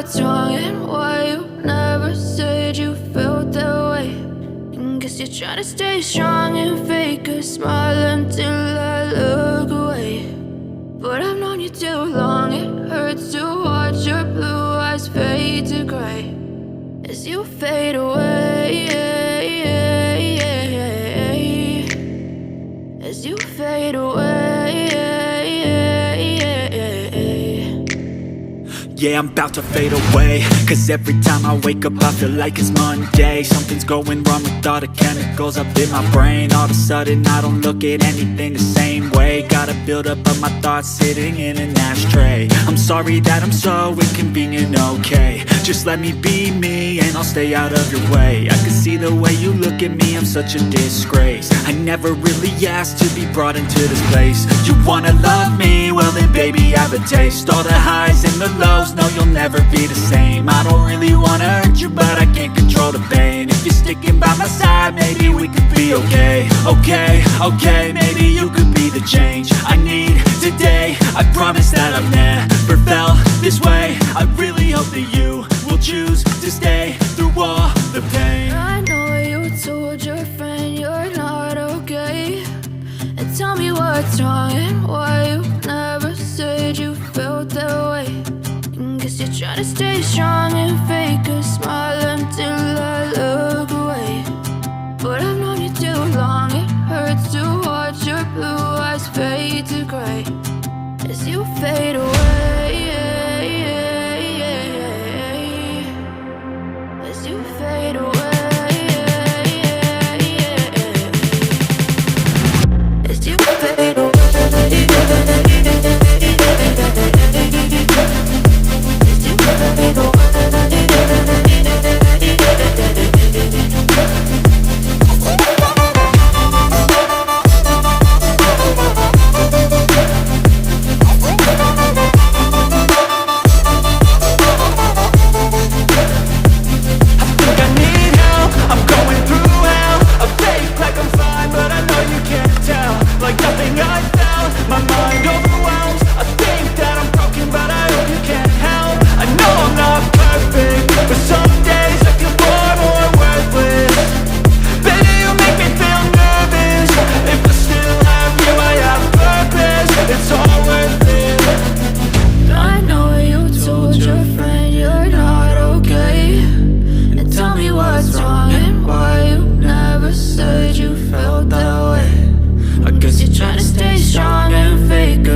what's wrong and why you never said you felt that way. And guess you're trying to stay strong and fake a smile until I look away. But I've known you too long, it hurts to watch your blue eyes fade to gray as you fade away, as you fade away. Yeah, I'm about to fade away, cause every time I wake up I feel like it's Monday. Something's going wrong with all the chemicals up in my brain. All of a sudden I don't look at anything the same way. Got a build up of my thoughts sitting in an ashtray. I'm sorry that I'm so inconvenient, okay. Just let me be me and I'll stay out of your way. I can see the way you look at me, I'm such a disgrace. I never really asked to be brought into this place. You wanna love me? Well then baby have a taste. All the highs and the lows, no, you'll never be the same. I don't really wanna hurt you, but I can't control the pain. If you're sticking by my side, maybe we could be okay. Okay, maybe you could be the change I need today. I promise that I've never felt this way. I really hope that you will choose to stay through all the pain. I know you told your friend you're not okay, and tell me what's wrong and why you never said you felt that way. Guess you're trying to stay strong and fake a smile until I look away. But I've known you too long, it hurts to watch your blue eyes fade to gray as you fade away, as you fade away, as you fade away.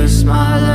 Smile